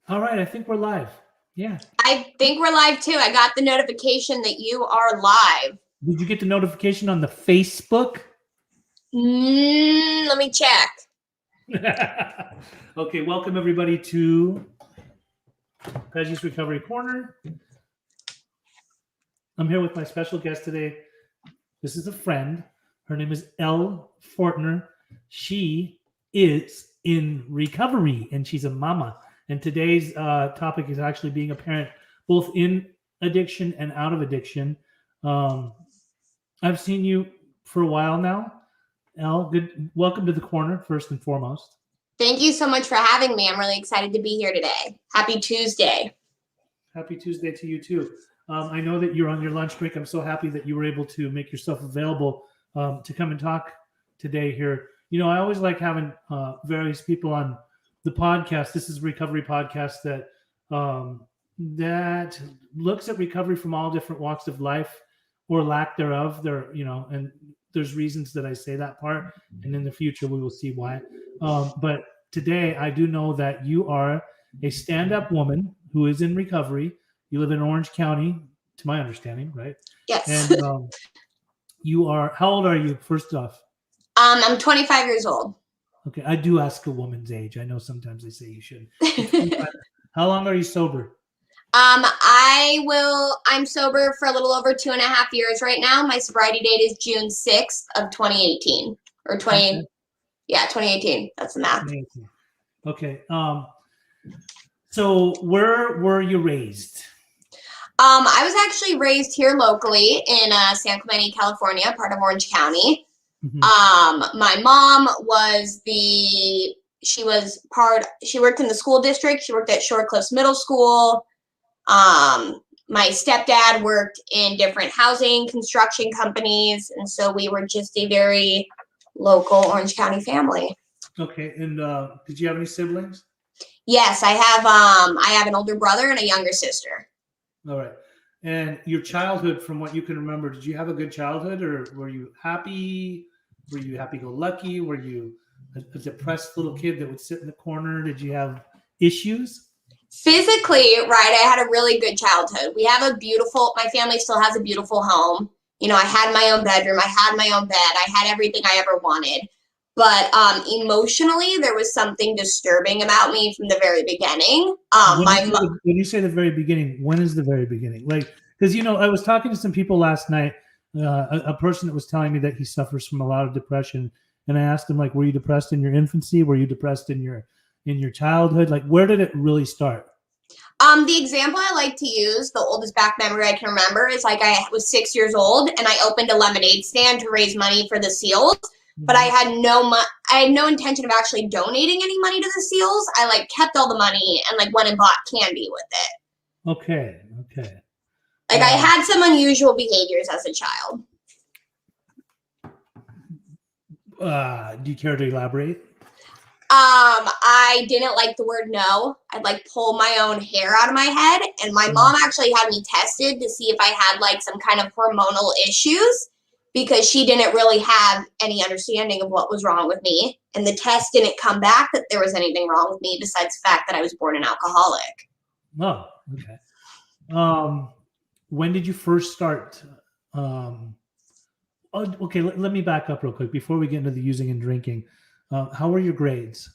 All right, I think we're live. Yeah. I think we're live too. I got the notification that you are live. Did you get the notification on the Facebook? Let me check. Okay, welcome everybody to Peggy's Recovery Corner. I'm here with my special guest today. This is a friend. Her name is Elle Fortner. She is in recovery and she's a mama. And today's topic is actually being a parent, both in addiction and out of addiction. I've seen you for a while now. Elle, good. Welcome to the corner, first and foremost. Thank you so much for having me. I'm really excited to be here today. Happy Tuesday. Happy Tuesday to you too. I know that you're on your lunch break. I'm so happy that you were able to make yourself available to come and talk today here. You know, I always like having various people on the podcast. This is a recovery podcast that that looks at recovery from all different walks of life or lack thereof. There, you know, and there's reasons that I say that part, and in the future we will see why. But today, I do know that you are a stand-up woman who is in recovery. You live in Orange County, to my understanding, right? Yes. And you are. How old are you? First off. I'm 25 years old. Okay, I do ask a woman's age. I know sometimes they say you shouldn't. How long are you sober? I'm sober for a little over 2.5 years right now. My sobriety date is June 6th of 2018 or 20. Okay. Yeah, 2018. That's the math. 2018. Okay. So where were you raised? I was actually raised here locally in San Clemente, California, part of Orange County. Mm-hmm. My mom she worked in the school district. She worked at Shore Cliffs Middle School. My stepdad worked in different housing construction companies. And so we were just a very local Orange County family. Okay. And did you have any siblings? Yes, I have an older brother and a younger sister. All right. And your childhood, from what you can remember, did you have a good childhood, or were you happy? Were you happy-go-lucky? Were you a depressed little kid that would sit in the corner? Did you have issues? Physically, right, I had a really good childhood. My family still has a beautiful home. You know, I had my own bedroom. I had my own bed. I had everything I ever wanted. But emotionally, there was something disturbing about me from the very beginning. When you say the very beginning, when is the very beginning? Like, because, you know, I was talking to some people last night, a person that was telling me that he suffers from a lot of depression. And I asked him, like, were you depressed in your infancy? Were you depressed in your childhood? Like, where did it really start? The example I like to use, the oldest back memory I can remember, is like I was 6 years old and I opened a lemonade stand to raise money for the SEALs. But I had no intention of actually donating any money to the SEALs. I like kept all the money and like went and bought candy with it. Okay. Like I had some unusual behaviors as a child. Do you care to elaborate? I didn't like the word no. I'd like pull my own hair out of my head. And my mom actually had me tested to see if I had like some kind of hormonal issues, because she didn't really have any understanding of what was wrong with me. And the test didn't come back that there was anything wrong with me besides the fact that I was born an alcoholic. Oh, okay. When did you first start? Okay, let me back up real quick before we get into the using and drinking. How were your grades?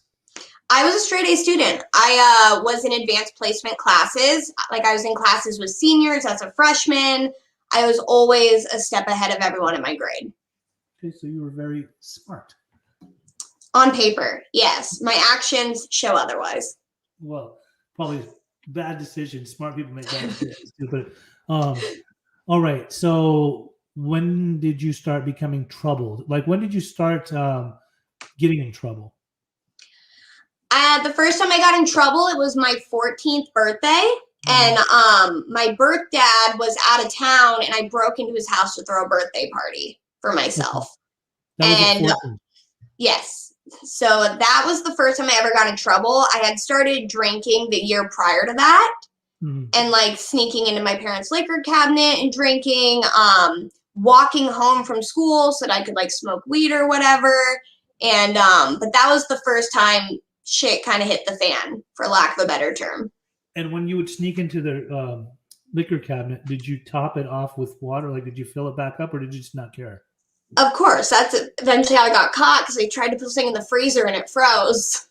I was a straight A student. I was in advanced placement classes. Like I was in classes with seniors as a freshman. I was always a step ahead of everyone in my grade. Okay, so you were very smart. On paper, yes. My actions show otherwise. Well, probably bad decisions. Smart people make bad decisions too. But all right. So when did you start becoming troubled? Like when did you start getting in trouble? The first time I got in trouble, it was my 14th birthday. And my birth dad was out of town and I broke into his house to throw a birthday party for myself. And yes, so that was the first time I ever got in trouble. I had started drinking the year prior to that, and like sneaking into my parents' liquor cabinet and drinking, walking home from school so that I could like smoke weed or whatever. And but that was the first time shit kind of hit the fan, for lack of a better term. And when you would sneak into the liquor cabinet, did you top it off with water? Like, did you fill it back up, or did you just not care? Of course, that's eventually how I got caught because they tried to put something in the freezer and it froze.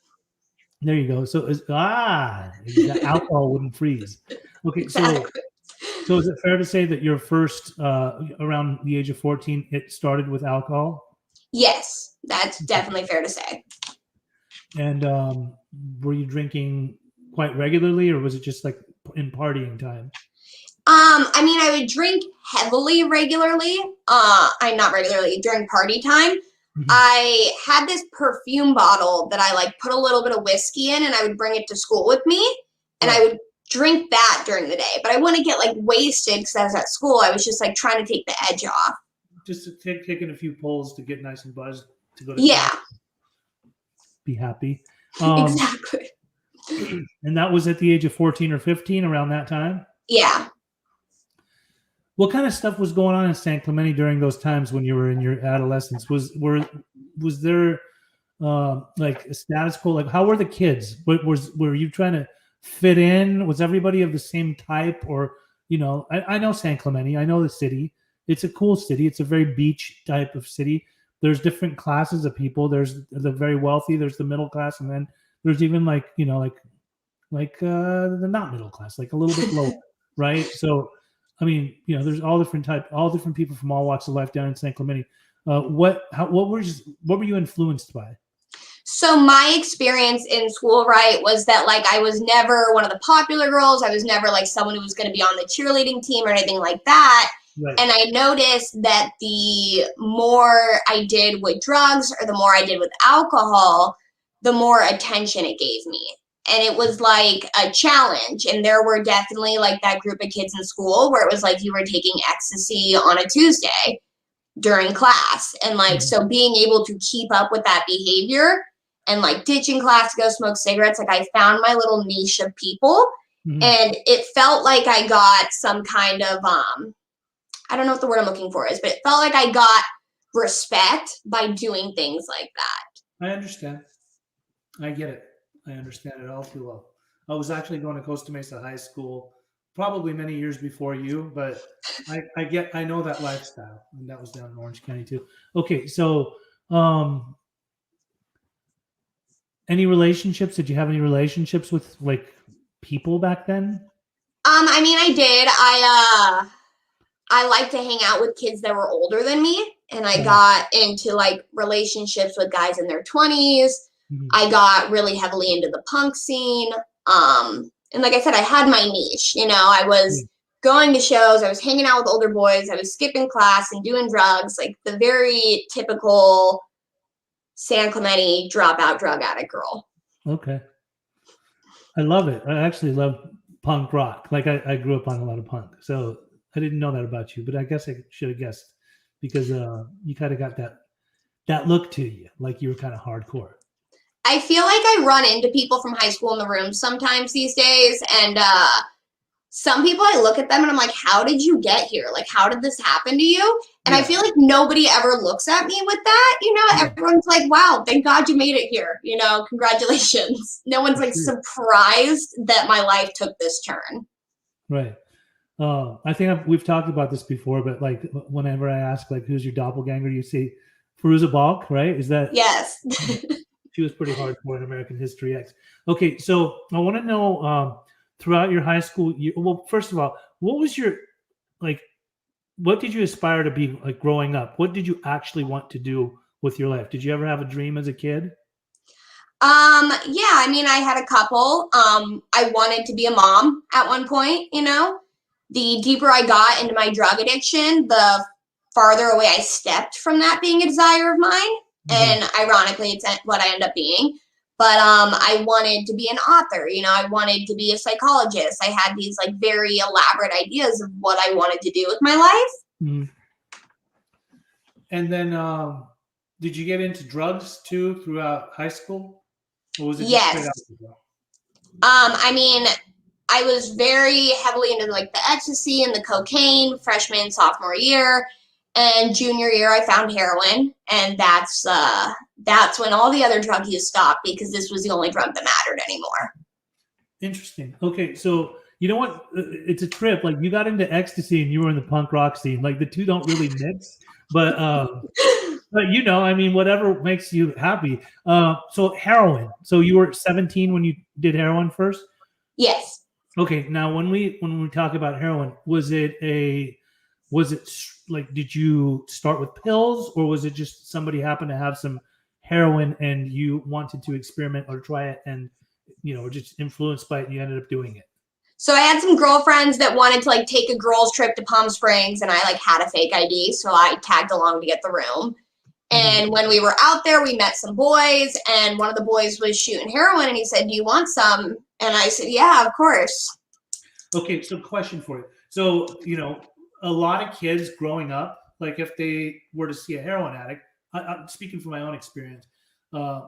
There you go. So alcohol wouldn't freeze. Okay, Exactly. so is it fair to say that your first around the age of 14, it started with alcohol? Yes, that's definitely fair to say. And were you drinking quite regularly, or was it just like in partying time? I mean, I would drink heavily regularly. I not regularly during party time. Mhm. I had this perfume bottle that I like put a little bit of whiskey in, and I would bring it to school with me, and I would drink that during the day. But I wouldn't get like wasted because I was at school. I was just like trying to take the edge off. Just to taking a few pulls to get nice and buzzed to go to Yeah, class, be happy. exactly. And that was at the age of 14 or 15, around that time. Yeah. What kind of stuff was going on in San Clemente during those times when you were in your adolescence? Was there like a status quo? Like, how were the kids? Were you trying to fit in? Was everybody of the same type? Or, I know San Clemente. I know the city. It's a cool city. It's a very beach type of city. There's different classes of people. There's the very wealthy. There's the middle class, and then there's even like the not middle class, like a little bit lower, right? So, I mean, there's all different people from all walks of life down in San Clemente. What were you influenced by? So my experience in school, right, was that like I was never one of the popular girls. I was never like someone who was going to be on the cheerleading team or anything like that. Right. And I noticed that the more I did with drugs or the more I did with alcohol, the more attention it gave me. And it was like a challenge. And there were definitely like that group of kids in school where it was like you were taking ecstasy on a Tuesday during class. And like, so being able to keep up with that behavior and like ditching class to go smoke cigarettes, like I found my little niche of people. Mhm. And it felt like I got some kind of, I don't know what the word I'm looking for is, but it felt like I got respect by doing things like that. I understand. I get it. I understand it all too well. I was actually going to Costa Mesa High School probably many years before you, but I know that lifestyle, and that was down in Orange County too. Okay, so any relationships? Did you have any relationships with like people back then? I mean, I did. I like to hang out with kids that were older than me, and I got into like relationships with guys in their 20s. Mhm. I got really heavily into the punk scene. And like I said, I had my niche. I was going to shows, I was hanging out with older boys, I was skipping class and doing drugs, like the very typical San Clemente dropout drug addict girl. Okay. I love it. I actually love punk rock. Like I grew up on a lot of punk. So I didn't know that about you, but I guess I should have guessed because you kind of got that look to you, like you were kind of hardcore. I feel like I run into people from high school in the room sometimes these days, and some people I look at them and I'm like, how did you get here? Like, how did this happen to you? And I feel like nobody ever looks at me with that. Everyone's like, wow, thank God you made it here. Congratulations. No one's like surprised that my life took this turn. Right. I think we've talked about this before, but like whenever I ask like who's your doppelganger, you say Fairuza Balk, right? Is that Yes. She was pretty hardcore in American History X. Okay, so I want to know throughout your high school year. Well, first of all, what was your like? What did you aspire to be like growing up? What did you actually want to do with your life? Did you ever have a dream as a kid? Yeah, I mean, I had a couple. I wanted to be a mom at one point. The deeper I got into my drug addiction, the farther away I stepped from that being a desire of mine. And ironically, it's what I end up being. But I wanted to be an author. I wanted to be a psychologist. I had these like very elaborate ideas of what I wanted to do with my life. Mm-hmm. And then, did you get into drugs too throughout high school, or was it just straight alcohol? I mean, I was very heavily into like the ecstasy and the cocaine freshman, sophomore year. And junior year, I found heroin, and that's when all the other drug use stopped because this was the only drug that mattered anymore. Interesting. Okay, so you know what? It's a trip. Like you got into ecstasy and you were in the punk rock scene. Like the two don't really mix, but you know, I mean, whatever makes you happy. So heroin. So you were 17 when you did heroin first. Yes. Okay, now when we talk about heroin, like did you start with pills or was it just somebody happened to have some heroin and you wanted to experiment or try it and you know just influenced by it and you ended up doing it? So I had some girlfriends that wanted to like take a girls trip to Palm Springs, and I like had a fake ID, so I tagged along to get the room. And when we were out there, we met some boys, and one of the boys was shooting heroin, and he said, "Do you want some?" And I said, "Yeah, of course." Okay, so question for you. So, you know, a lot of kids growing up, like if they were to see a heroin addict, I'm speaking from my own experience,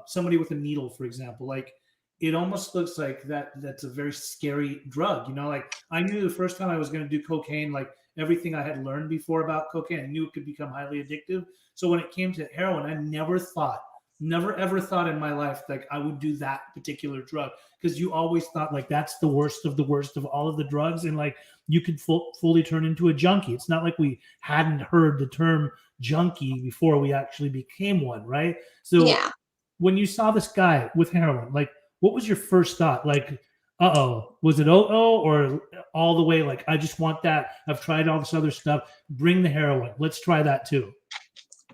somebody with a needle, for example, like it almost looks like that's a very scary drug. You know, like I knew the first time I was going to do cocaine, like everything I had learned before about cocaine, I knew it could become highly addictive. So when it came to heroin, I never ever thought in my life like I would do that particular drug because you always thought like that's the worst of all of the drugs and like you could fully turn into a junkie. It's not like we hadn't heard the term junkie before we actually became one, right? So Yeah. when you saw this guy with heroin, like what was your first thought? Like, uh-oh, was it or all the way like I just want that. I've tried all this other stuff. Bring the heroin. Let's try that too.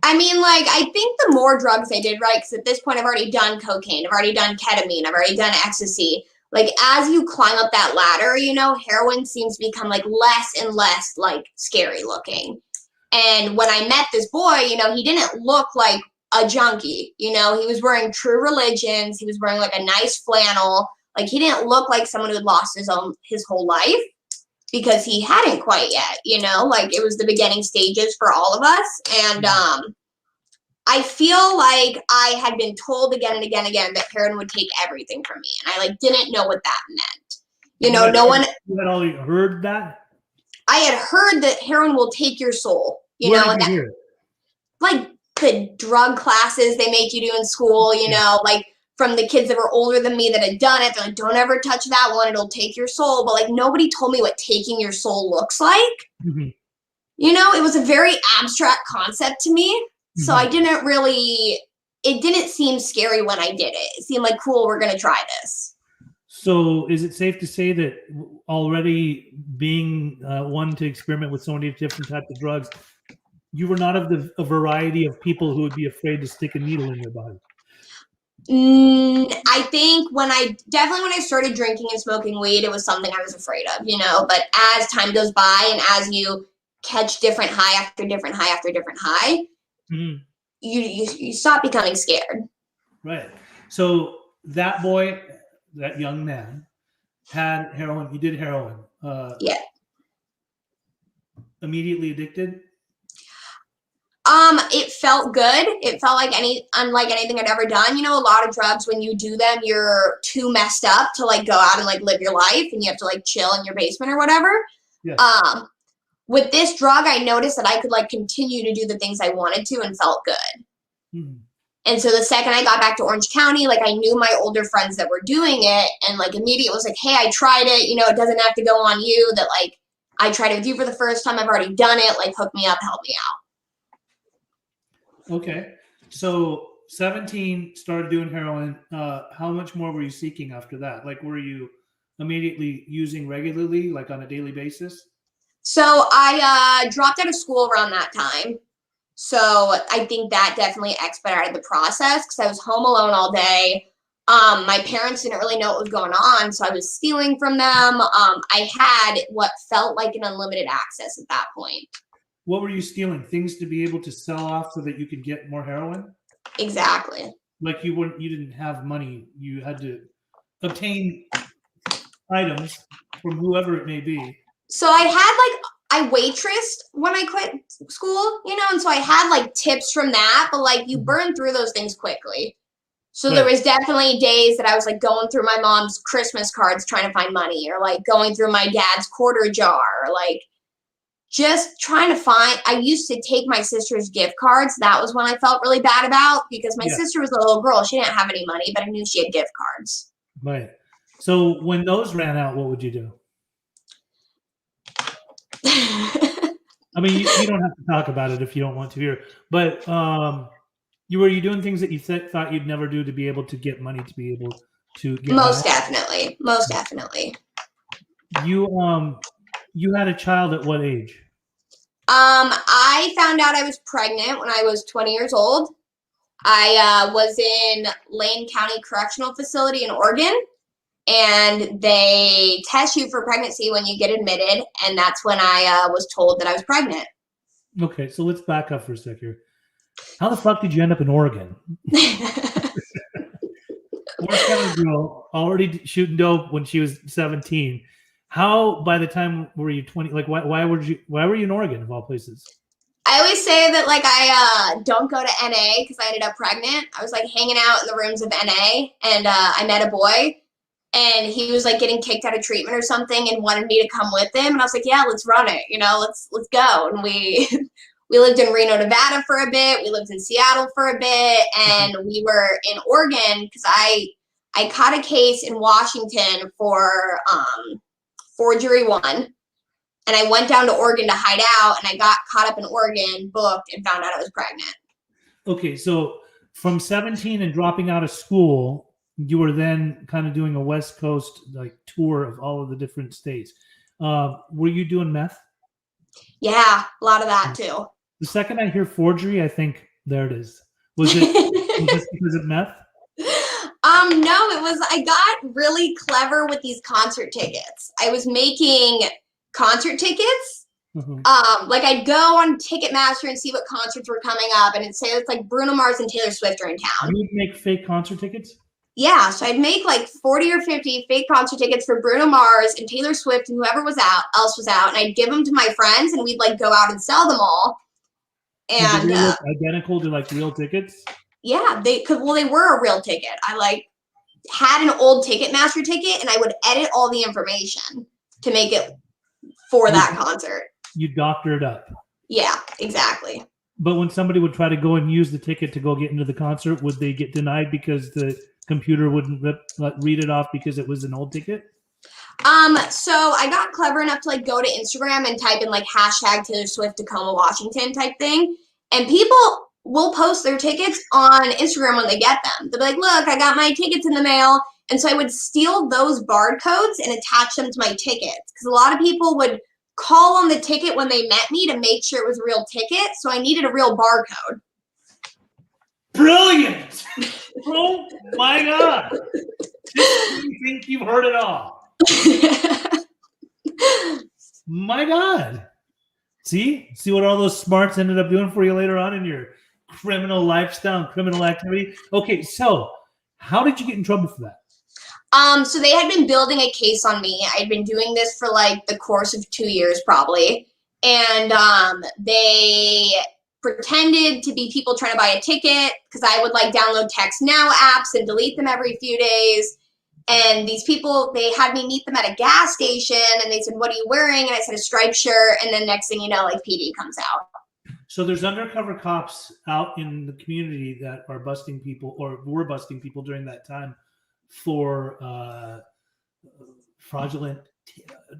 I mean, like, I think the more drugs I did, right? Because at this point, I've already done cocaine, I've already done ketamine, I've already done ecstasy. Like, as you climb up that ladder, you know, heroin seems to become like less and less like scary looking. And when I met this boy, you know, he didn't look like a junkie. You know, he was wearing True Religions, he was wearing like a nice flannel. Like, he didn't look like someone who had lost his whole life because he hadn't quite yet, you know, like it was the beginning stages for all of us. And I feel like I had been told again and again and again that heroin would take everything from me. And I like didn't know what that meant. You know, no one. You had already heard that? I had heard that heroin will take your soul, you Where know, did you hear it? like the drug classes they make you do in school, you know, like from the kids that were older than me that had done it. They're like, don't ever touch that one. It'll take your soul. But like nobody told me what taking your soul looks like. Mm-hmm. You know, it was a very abstract concept to me. So I didn't really, it didn't seem scary when I did it. It seemed like, cool, we're going to try this. So is it safe to say that already being one to experiment with so many different types of drugs, you were not of a variety of people who would be afraid to stick a needle in your body? I think when I started drinking and smoking weed, it was something I was afraid of, you know, but as time goes by and as you catch different high after different high after different high, you stop becoming scared. Right. So that boy, that young man, had heroin. He did heroin. Yeah. Immediately addicted? It felt good. It felt like unlike anything I'd ever done. You know, a lot of drugs, when you do them, you're too messed up to like go out and like live your life and you have to like chill in your basement or whatever. Yeah. With this drug, I noticed that I could like continue to do the things I wanted to and felt good. And so the second I got back to Orange County, like I knew my older friends that were doing it and like immediately was like, hey, I tried it. You know, it doesn't have to go on you. That like I tried it with you for the first time. I've already done it. Like hook me up, help me out. Okay. So 17, started doing heroin. How much more were you seeking after that? Like, were you immediately using regularly, like on a daily basis? So I dropped out of school around that time. So I think that definitely expedited the process because I was home alone all day. My parents didn't really know what was going on, so I was stealing from them. I had what felt like an unlimited access at that point. What were you stealing? Things to be able to sell off so that you could get more heroin? Exactly. Like you didn't have money. You had to obtain items from whoever it may be. So I waitressed when I quit school, you know, and so I had like tips from that, but like you burn through those things quickly. So there was definitely days that I was like going through my mom's Christmas cards trying to find money, or like going through my dad's quarter jar, or like just trying to find. I used to take my sister's gift cards. That was when I felt really bad about, because my sister was a little girl. She didn't have any money, but I knew she had gift cards. Right. So when those ran out, what would you do? I mean, you don't have to talk about it if you don't want to here, but were you doing things that you thought you'd never do to be able to get money to be able to get Most by? definitely. Most definitely. You had a child at what age? I found out I was pregnant when I was 20 years old. I was in Lane County Correctional Facility in Oregon, and they test you for pregnancy when you get admitted, and that's when I was told that I was pregnant. Okay, so let's back up for a sec here. How the fuck did you end up in Oregon? Orange County girl already shooting dope when she was 17. How by the time were you 20? Like why were you in Oregon of all places? I always say that like I don't go to NA because I ended up pregnant. I was like hanging out in the rooms of NA, and I met a boy, and he was like getting kicked out of treatment or something and wanted me to come with him, and I was like, yeah, let's run it, let's go. And we we lived in Reno, Nevada for a bit. We lived in Seattle for a bit, and we were in Oregon because I caught a case in Washington for forgery 1. And I went down to Oregon to hide out, and I got caught up in Oregon, booked, and found out I was pregnant. Okay, so from 17 and dropping out of school, you were then kind of doing a West Coast like tour of all of the different states. Were you doing meth? Yeah, a lot of that too. The second I hear forgery, I think there it is. Was it because of meth? No, it was, I got really clever with these concert tickets. I was making concert tickets. Mm-hmm. Like I'd go on Ticketmaster and see what concerts were coming up, and it'd say it's like Bruno Mars and Taylor Swift are in town. You would make fake concert tickets? Yeah, so I'd make like 40 or 50 fake concert tickets for Bruno Mars and Taylor Swift and whoever else was out, and I'd give them to my friends, and we'd like go out and sell them all. And did they look identical to like real tickets? Yeah, they were a real ticket. I like had an old Ticketmaster ticket, and I would edit all the information to make it for that concert. You doctored up. Yeah, exactly. But when somebody would try to go and use the ticket to go get into the concert, would they get denied because the computer wouldn't read it off because it was an old ticket? So I got clever enough to like go to Instagram and type in like hashtag Taylor Swift Tacoma, Washington type thing. And people will post their tickets on Instagram when they get them. They'll be like, look, I got my tickets in the mail. And so I would steal those barcodes and attach them to my tickets. Because a lot of people would call on the ticket when they met me to make sure it was a real ticket. So I needed a real barcode. Brilliant! Oh my God! You think you've heard it all? My God! See what all those smarts ended up doing for you later on in your criminal lifestyle and criminal activity. Okay, so how did you get in trouble for that? So they had been building a case on me. I'd been doing this for like the course of 2 years probably. And they pretended to be people trying to buy a ticket because I would like download Text Now apps and delete them every few days. And these people, they had me meet them at a gas station, and they said, what are you wearing? And I said, a striped shirt. And then next thing you know, like PD comes out. So there's undercover cops out in the community that are busting people or were busting people during that time for fraudulent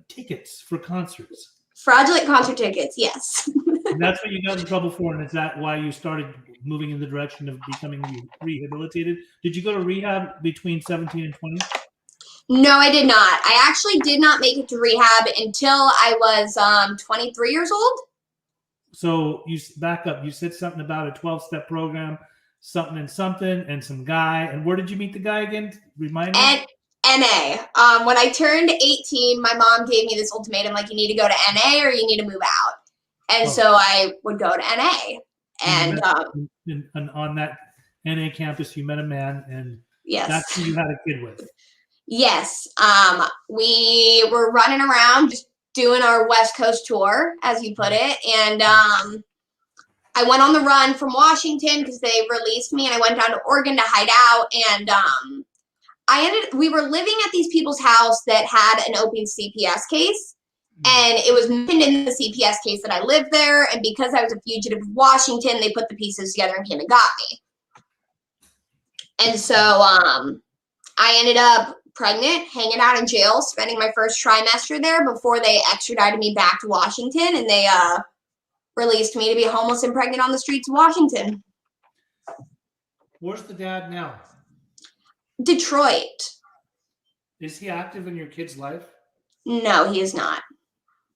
tickets for concerts. Fraudulent concert tickets, yes. And that's what you got in trouble for, and is that why you started moving in the direction of becoming rehabilitated? Did you go to rehab between 17 and 20? No, I did not. I actually did not make it to rehab until I was 23 years old. So you back up. You said something about a 12-step program, something and something, and some guy. And where did you meet the guy again? Remind me. NA. When I turned 18, my mom gave me this ultimatum, like, you need to go to NA or you need to move out. And so I would go to NA. And on that NA campus, you met a man, and yes, that's who you had a kid with. Yes. We were running around just doing our West Coast tour, as you put it. And I went on the run from Washington because they released me, and I went down to Oregon to hide out. And we were living at these people's house that had an open CPS case. And it was mentioned in the CPS case that I lived there. And because I was a fugitive of Washington, they put the pieces together and came and got me. And so I ended up pregnant, hanging out in jail, spending my first trimester there before they extradited me back to Washington, and they released me to be homeless and pregnant on the streets of Washington. Where's the dad now? Detroit. Is he active in your kid's life? No, he is not.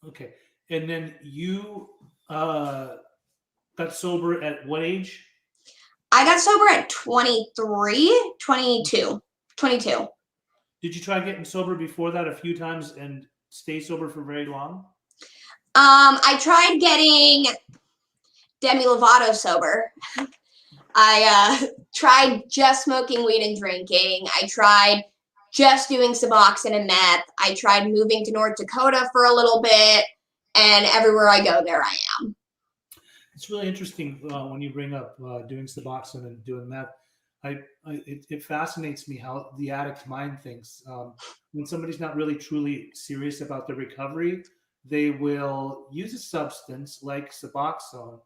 Okay. And then you got sober at what age? I got sober at 22. Did you try getting sober before that a few times and stay sober for very long? I tried getting Demi Lovato sober. I tried just smoking weed and drinking. I tried just doing Suboxone and meth. I tried moving to North Dakota for a little bit, and everywhere I go, there I am. It's really interesting when you bring up doing Suboxone and doing meth. It fascinates me how the addict mind thinks. When somebody's not really truly serious about their recovery, they will use a substance like Suboxone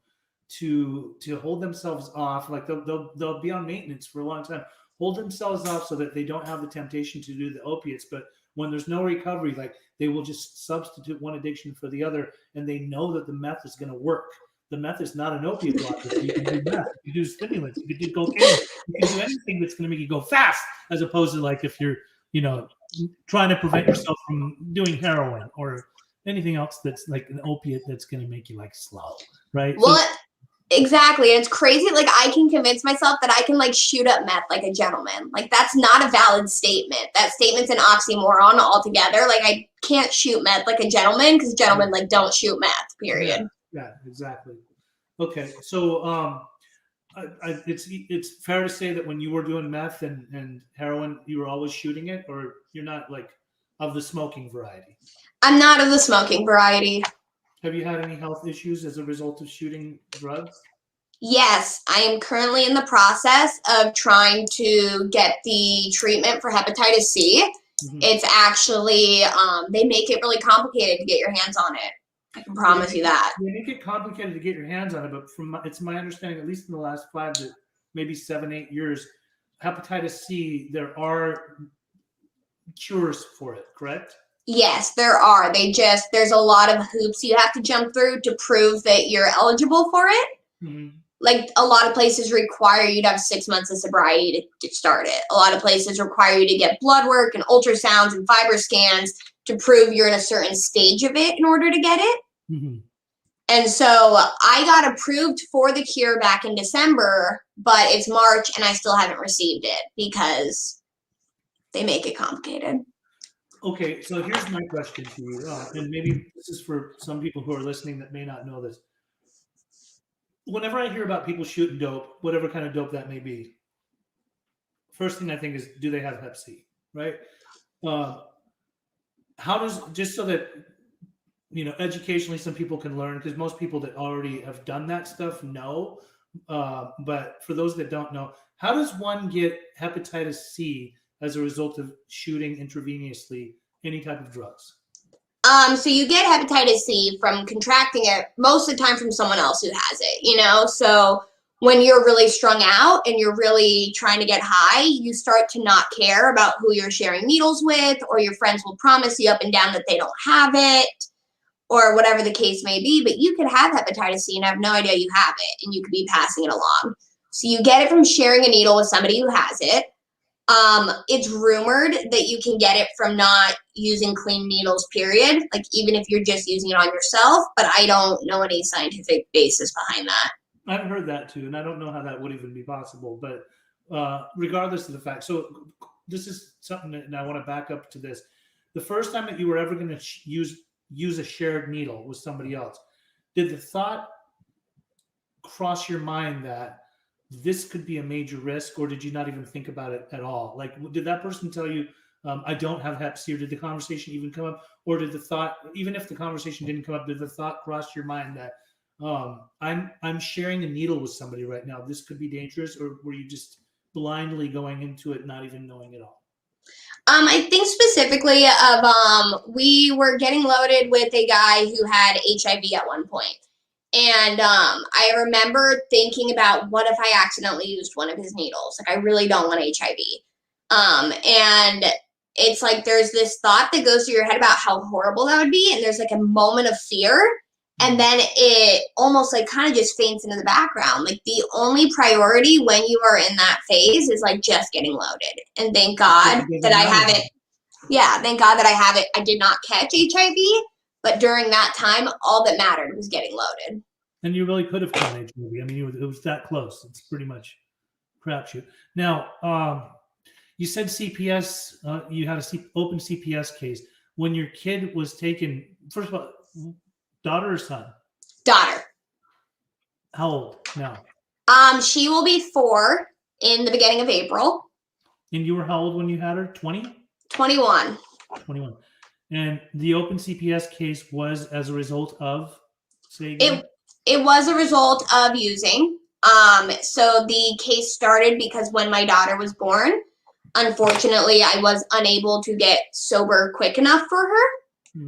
to hold themselves off. Like they'll be on maintenance for a long time, hold themselves off so that they don't have the temptation to do the opiates. But when there's no recovery, like they will just substitute one addiction for the other, and they know that the meth is going to work. The meth is not an opiate blocker. You can do meth, you can do stimulants, you can do cocaine, you can do anything that's going to make you go fast, as opposed to like if you're, trying to prevent yourself from doing heroin or anything else that's like an opiate that's going to make you like slow, right? Well, exactly. And it's crazy. Like I can convince myself that I can like shoot up meth like a gentleman. Like that's not a valid statement. That statement's an oxymoron altogether. Like I can't shoot meth like a gentleman because gentlemen like don't shoot meth, period. Yeah, exactly. Okay, so it's fair to say that when you were doing meth and heroin, you were always shooting it, or you're not like of the smoking variety? I'm not of the smoking variety. Have you had any health issues as a result of shooting drugs? Yes, I am currently in the process of trying to get the treatment for hepatitis C. Mm-hmm. It's actually, they make it really complicated to get your hands on it. I can promise you that. They make it complicated to get your hands on it, but it's my understanding, at least in the last 5 to maybe 7, 8 years, hepatitis C, there are cures for it, correct? Yes, there are. There's a lot of hoops you have to jump through to prove that you're eligible for it. Mm-hmm. Like a lot of places require you to have 6 months of sobriety to start it. A lot of places require you to get blood work and ultrasounds and fiber scans to prove you're in a certain stage of it in order to get it. Mm-hmm. And so I got approved for the cure back in December, but it's March and I still haven't received it because they make it complicated. Okay, so here's my question to you, and maybe this is for some people who are listening that may not know this. Whenever I hear about people shooting dope, whatever kind of dope that may be, first thing I think is, do they have Hep C, right? How does, just so that, educationally some people can learn, because most people that already have done that stuff know, but for those that don't know, how does one get hepatitis C as a result of shooting intravenously any type of drugs? So you get hepatitis C from contracting it most of the time from someone else who has it, So when you're really strung out and you're really trying to get high, you start to not care about who you're sharing needles with, or your friends will promise you up and down that they don't have it, or whatever the case may be. But you could have hepatitis C and have no idea you have it, and you could be passing it along. So you get it from sharing a needle with somebody who has it. It's rumored that you can get it from not using clean needles, period. Like even if you're just using it on yourself, but I don't know any scientific basis behind that. I've heard that too, and I don't know how that would even be possible, but regardless of the fact, so this is something that, and I want to back up to this. The first time that you were ever going to use a shared needle with somebody else, did the thought cross your mind that this could be a major risk, or did you not even think about it at all? Like, did that person tell you, I don't have Hep C, or did the conversation even come up? Or did the thought, even if the conversation didn't come up, did the thought cross your mind that I'm sharing a needle with somebody right now, this could be dangerous? Or were you just blindly going into it, not even knowing at all? I think specifically of we were getting loaded with a guy who had HIV at one point. And I remember thinking about, what if I accidentally used one of his needles? Like, I really don't want HIV. And it's like there's this thought that goes through your head about how horrible that would be, and there's like a moment of fear, and then it almost like kind of just faints into the background. Like the only priority when you are in that phase is like just getting loaded. And thank God that I haven't. Yeah, thank God that I haven't. I did not catch HIV, but during that time, all that mattered was getting loaded. And you really could have caught HIV. I mean, it was that close. It's pretty much crapshoot. Now, you said CPS. You had a open CPS case when your kid was taken. First of all, daughter or son? Daughter. How old now? She will be 4 in the beginning of April. And you were how old when you had her? 20? 21. 21. And the open CPS case was as a result of, say again? It was a result of using. So the case started because when my daughter was born, unfortunately, I was unable to get sober quick enough for her.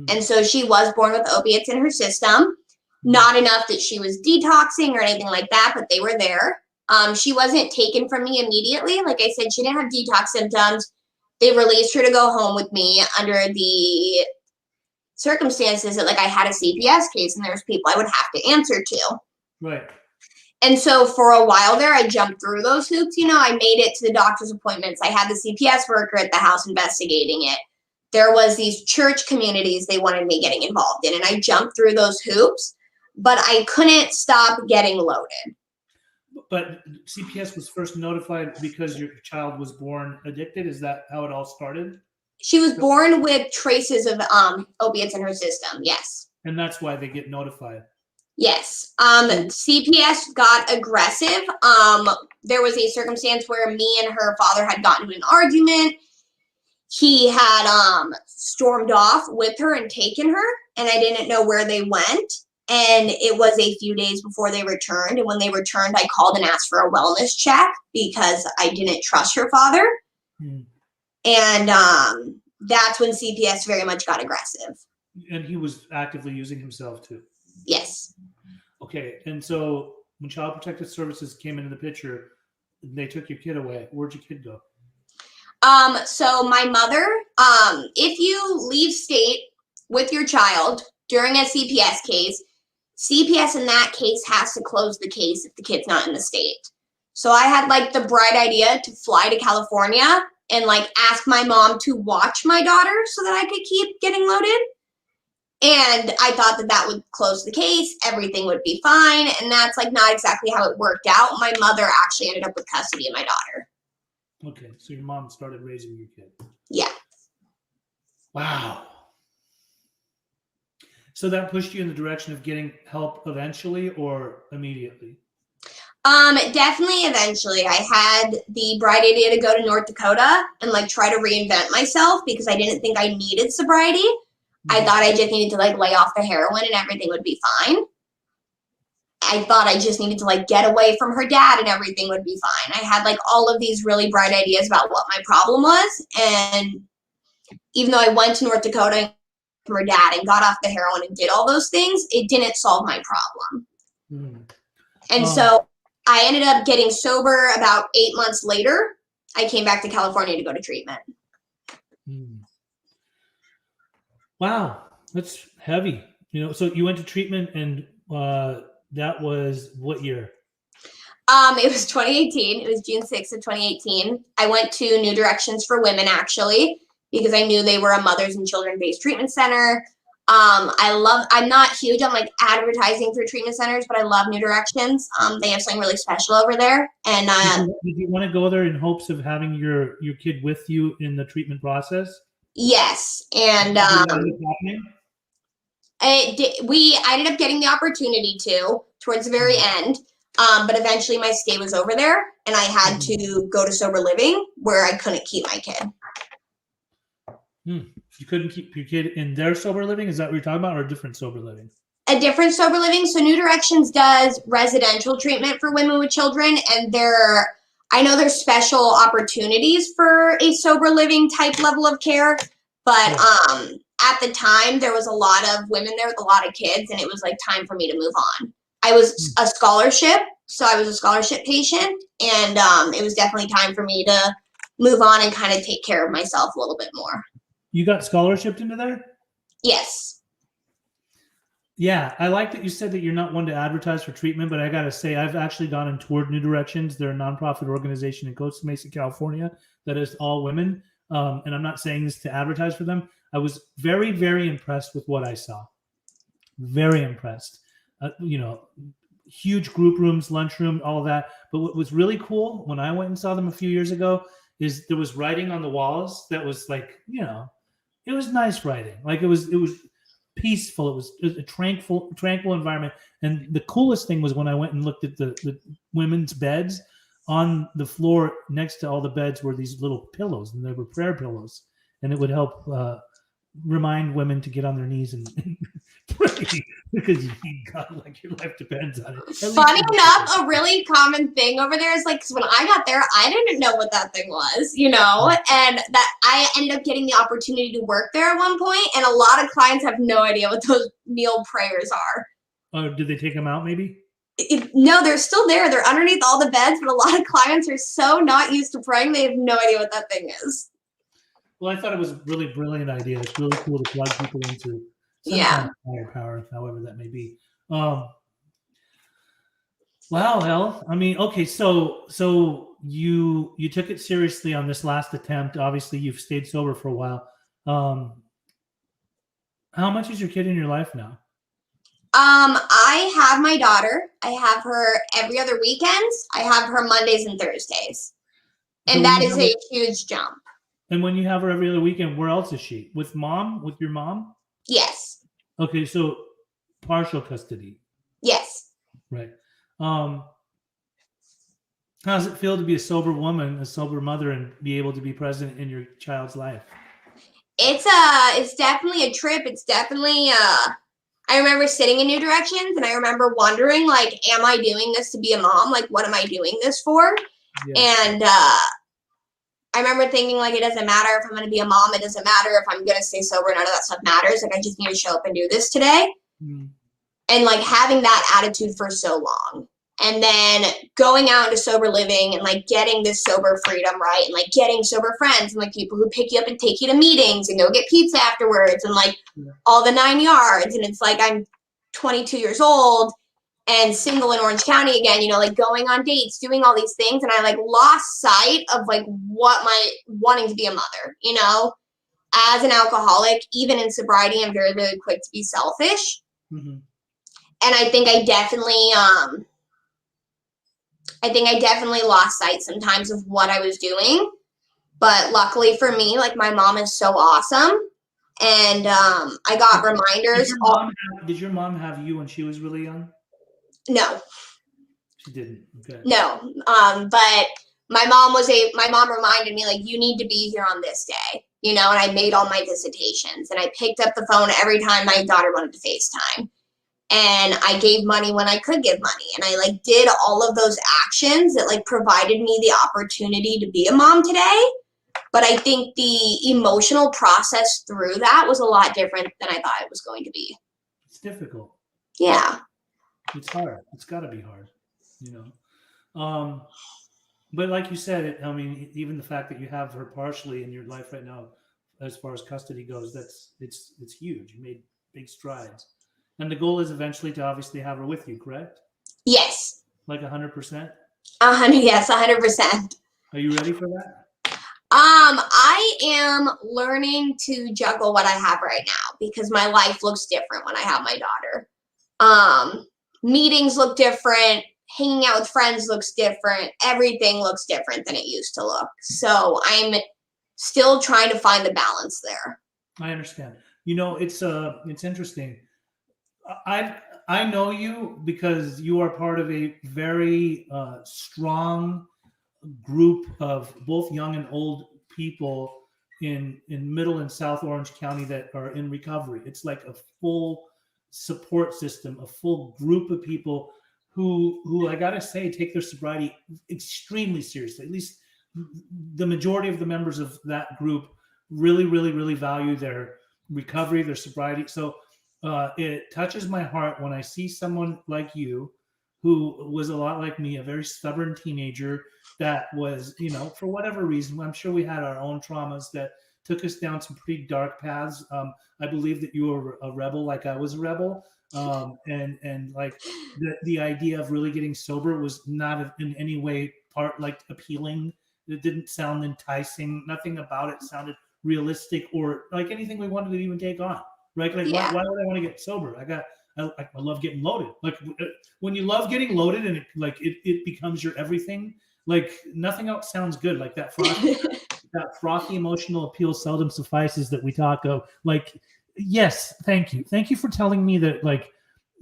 And so she was born with opiates in her system. Not enough that she was detoxing or anything like that, but they were there. She wasn't taken from me immediately. Like I said, she didn't have detox symptoms. They released her to go home with me under the circumstances that like I had a CPS case and there's people I would have to answer to. Right. And so for a while there, I jumped through those hoops. You know, I made it to the doctor's appointments. I had the CPS worker at the house investigating it. There was these church communities they wanted me getting involved in, and I jumped through those hoops, but I couldn't stop getting loaded. But CPS was first notified because your child was born addicted? Is that how it all started? She was born with traces of opiates in her system, yes. And that's why they get notified? Yes. CPS got aggressive. There was a circumstance where me and her father had gotten into an argument. He had stormed off with her and taken her, and I didn't know where they went. And it was a few days before they returned. And when they returned, I called and asked for a wellness check because I didn't trust her father. And that's when CPS very much got aggressive. And he was actively using himself too? Yes. Okay. And so when Child Protective Services came into the picture, they took your kid away. Where'd your kid go? So my mother, if you leave state with your child during a CPS case, CPS in that case has to close the case if the kid's not in the state. So I had like the bright idea to fly to California and like ask my mom to watch my daughter so that I could keep getting loaded. And I thought that that would close the case. Everything would be fine. And that's like not exactly how it worked out. My mother actually ended up with custody of my daughter. Okay. So your mom started raising your kid. Yeah. Wow. So that pushed you in the direction of getting help eventually or immediately? Definitely eventually. I had the bright idea to go to North Dakota and like try to reinvent myself because I didn't think I needed sobriety. I thought I just needed to like lay off the heroin and everything would be fine. I thought I just needed to like get away from her dad and everything would be fine. I had like all of these really bright ideas about what my problem was. And even though I went to North Dakota from her dad and got off the heroin and did all those things, it didn't solve my problem. And so I ended up getting sober about 8 months later. I came back to California to go to treatment. Wow, that's heavy. You know, so you went to treatment and that was what year? It was 2018. It was June 6th of 2018. I went to New Directions for Women actually, because I knew they were a mothers and children-based treatment center. I'm not huge on like advertising for treatment centers, but I love New Directions. They have something really special over there. And did you want to go there in hopes of having your kid with you in the treatment process? Yes. And I ended up getting the opportunity to towards the very end. But eventually my stay was over there and I had to go to sober living where I couldn't keep my kid. You couldn't keep your kid in their sober living? Is that what you're talking about, or a different sober living? A different sober living. So New Directions does residential treatment for women with children, and I know there's special opportunities for a sober living type level of care, but at the time there was a lot of women there with a lot of kids, and it was like time for me to move on. I was a scholarship, so I was a scholarship patient, and it was definitely time for me to move on and kind of take care of myself a little bit more. You got scholarshiped into there? Yes. Yeah, I like that you said that you're not one to advertise for treatment, but I got to say, I've actually gone and toured New Directions. They're a nonprofit organization in Costa Mesa, California, that is all women. And I'm not saying this to advertise for them. I was very, very impressed with what I saw. Very impressed. Huge group rooms, lunchroom, all of that. But what was really cool when I went and saw them a few years ago is there was writing on the walls that was like, it was nice writing. Like it was peaceful. It was a tranquil environment. And the coolest thing was when I went and looked at the women's beds. On the floor next to all the beds were these little pillows, and they were prayer pillows, and it would help remind women to get on their knees and pray because you need God like your life depends on it. Funny enough, a really common thing over there is like, because when I got there, I didn't know what that thing was, and that I ended up getting the opportunity to work there at one point, and a lot of clients have no idea what those meal prayers are. Oh, did they take them out maybe? No, they're still there. They're underneath all the beds, but a lot of clients are so not used to praying, they have no idea what that thing is. Well, I thought it was a really brilliant idea. It's really cool to plug people into some kind of higher power, however that may be. Wow, Elle. I mean, okay, so you took it seriously on this last attempt. Obviously, you've stayed sober for a while. How much is your kid in your life now? I have my daughter. I have her every other weekends. I have her Mondays and Thursdays. And that is a huge jump. And when you have her every other weekend, where else is she? With mom? With your mom? Yes. Okay, so partial custody. Yes. Right. How does it feel to be a sober woman, a sober mother, and be able to be present in your child's life? It's definitely a trip. It's definitely I remember sitting in New Directions, and I remember wondering, like, am I doing this to be a mom? Like, what am I doing this for? Yeah. And I remember thinking, like, it doesn't matter if I'm going to be a mom. It doesn't matter if I'm going to stay sober. None of that stuff matters. Like, I just need to show up and do this today. Mm. And, like, having that attitude for so long. And then going out into sober living and, like, getting this sober freedom, right? And, like, getting sober friends and, like, people who pick you up and take you to meetings and go get pizza afterwards and, like, all the 9 yards. And it's like I'm 22 years old and single in Orange County again, like, going on dates, doing all these things. And I, like, lost sight of, like, what my wanting to be a mother, As an alcoholic, even in sobriety, I'm very, very quick to be selfish. Mm-hmm. And I think I definitely lost sight sometimes of what I was doing. But luckily for me, like, my mom is so awesome. And I got reminders. Did your mom have you when she was really young? No. She didn't. Okay. No. But my mom reminded me, like, you need to be here on this day, and I made all my visitations, and I picked up the phone every time my daughter wanted to FaceTime. And I gave money when I could give money. And I, like, did all of those actions that, like, provided me the opportunity to be a mom today. But I think the emotional process through that was a lot different than I thought it was going to be. It's difficult. Yeah. It's hard. It's got to be hard, But like you said, even the fact that you have her partially in your life right now, as far as custody goes, it's huge. You made big strides. And the goal is eventually to obviously have her with you, correct? Yes. Like 100%? Yes, 100%. Are you ready for that? I am learning to juggle what I have right now because my life looks different when I have my daughter. Meetings look different. Hanging out with friends looks different. Everything looks different than it used to look. So I'm still trying to find the balance there. I understand. It's interesting. I know you because you are part of a very strong group of both young and old people in Middle and South Orange County that are in recovery. It's like a full support system, a full group of people who I gotta say take their sobriety extremely seriously. At least the majority of the members of that group really, really, really value their recovery, their sobriety. So it touches my heart when I see someone like you who was a lot like me, a very stubborn teenager that was, for whatever reason, I'm sure we had our own traumas that took us down some pretty dark paths. I believe that you were a rebel, like I was a rebel, and like the idea of really getting sober was not in any way like appealing. It didn't sound enticing. Nothing about it sounded realistic or like anything we wanted to even take on. Right? Like, Yeah. why would I want to get sober? I love getting loaded. Like when you love getting loaded and it becomes your everything. Like nothing else sounds good. Like that frothy emotional appeal seldom suffices that we talk of. Like, yes, thank you for telling me that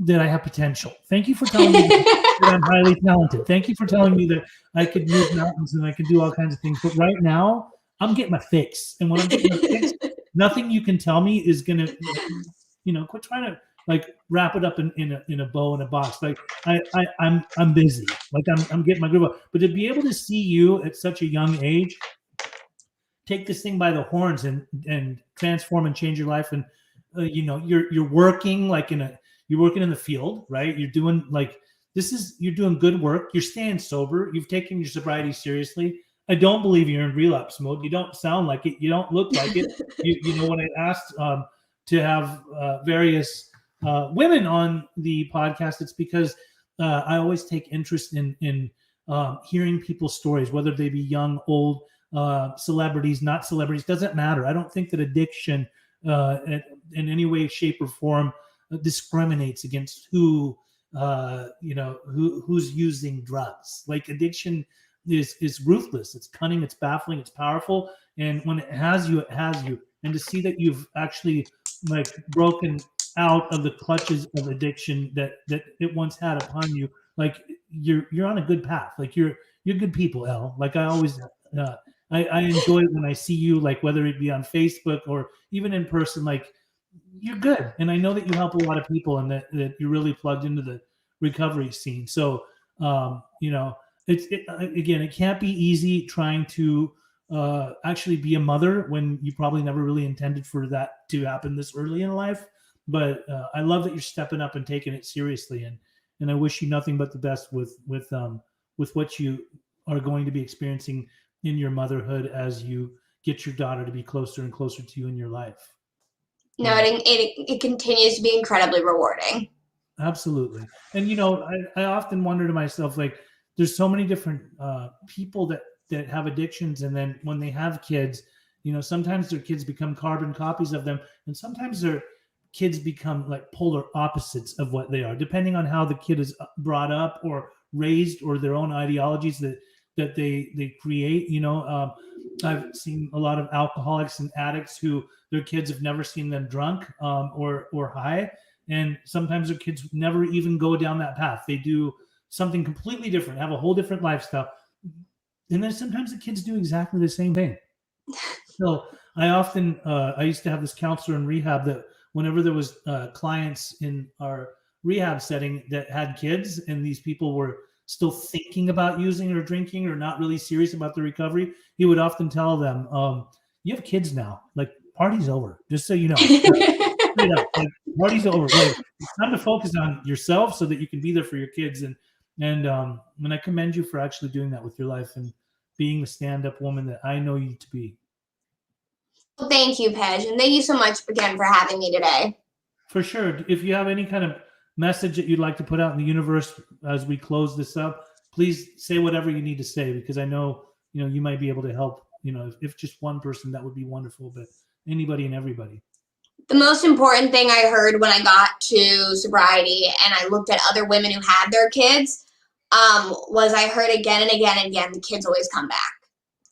that I have potential. Thank you for telling me that I'm highly talented. Thank you for telling me that I could move mountains and I can do all kinds of things. But right now, I'm getting my fix, and when I'm getting my fix, nothing you can tell me is gonna, quit trying to wrap it up in a bow and a box. Like I'm busy. Like I'm getting my groove up. But to be able to see you at such a young age take this thing by the horns and transform and change your life, and you're working you're working in the field, right? You're doing you're doing good work. You're staying sober. You've taken your sobriety seriously. I don't believe you're in relapse mode. You don't sound like it. You don't look like it. When I asked to have various women on the podcast, it's because I always take interest in hearing people's stories, whether they be young, old, celebrities, not celebrities, doesn't matter. I don't think that addiction in any way, shape, or form discriminates against who's using drugs. Like addiction is ruthless. It's cunning. It's baffling. It's powerful. And when it has you, it has you. And to see that you've actually broken out of the clutches of addiction that it once had upon you, you're on a good path. Like you're good people, Elle. Like I always. I enjoy it when I see you, whether it be on Facebook or even in person, you're good. And I know that you help a lot of people and that you're really plugged into the recovery scene. So, it can't be easy trying to actually be a mother when you probably never really intended for that to happen this early in life. But I love that you're stepping up and taking it seriously. And I wish you nothing but the best with what you are going to be experiencing in your motherhood as you get your daughter to be closer and closer to you in your life. No, it continues to be incredibly rewarding. Absolutely. And, I often wonder to myself, there's so many different people that have addictions. And then when they have kids, sometimes their kids become carbon copies of them. And sometimes their kids become polar opposites of what they are, depending on how the kid is brought up or raised or their own ideologies that they create. I've seen a lot of alcoholics and addicts who their kids have never seen them drunk or high, and sometimes their kids never even go down that path. They do something completely different, have a whole different lifestyle, and then sometimes the kids do exactly the same thing. So I used to have this counselor in rehab that whenever there was clients in our rehab setting that had kids and these people were still thinking about using or drinking or not really serious about the recovery, he would often tell them, you have kids now, party's over, just so you know. Party's over. It's time to focus on yourself so that you can be there for your kids. And I commend you for actually doing that with your life and being the stand-up woman that I know you to be. Well, thank you, Pej, and thank you so much again for having me today. For sure. If you have any kind of message that you'd like to put out in the universe as we close this up, please say whatever you need to say, because I know you might be able to help. If just one person, that would be wonderful, but anybody and everybody. The most important thing I heard when I got to sobriety and I looked at other women who had their kids was I heard again and again and again, the kids always come back.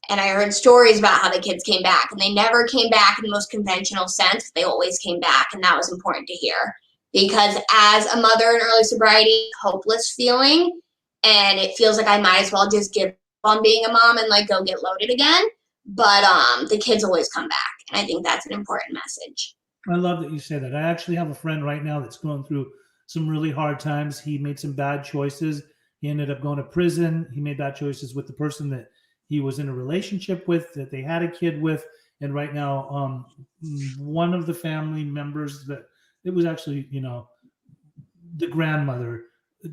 And I heard stories about how the kids came back, and they never came back in the most conventional sense. They always came back, and that was important to hear. Because as a mother in early sobriety, hopeless feeling, and it feels like I might as well just give up on being a mom and go get loaded again. But the kids always come back, and I think that's an important message. I love that you say that. I actually have a friend right now that's going through some really hard times. He made some bad choices. He ended up going to prison. He made bad choices with the person that he was in a relationship with, that they had a kid with. And right now, one of the family members that it was actually, the grandmother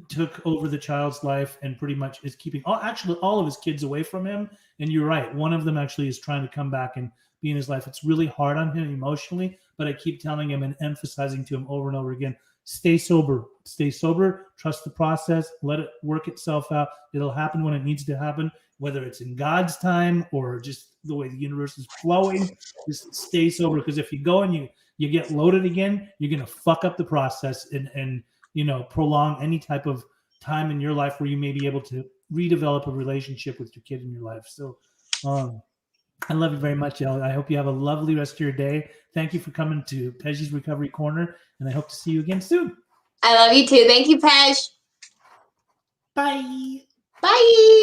took over the child's life and pretty much is keeping all of his kids away from him. And you're right. One of them actually is trying to come back and be in his life. It's really hard on him emotionally, but I keep telling him and emphasizing to him over and over again, stay sober, trust the process, let it work itself out. It'll happen when it needs to happen, whether it's in God's time or just the way the universe is flowing. Just stay sober, because if you go and you get loaded again, you're going to fuck up the process and prolong any type of time in your life where you may be able to redevelop a relationship with your kid in your life. So I love you very much, Elle. I hope you have a lovely rest of your day. Thank you for coming to Pej's Recovery Corner, and I hope to see you again soon. I love you too. Thank you, Pej. Bye. Bye.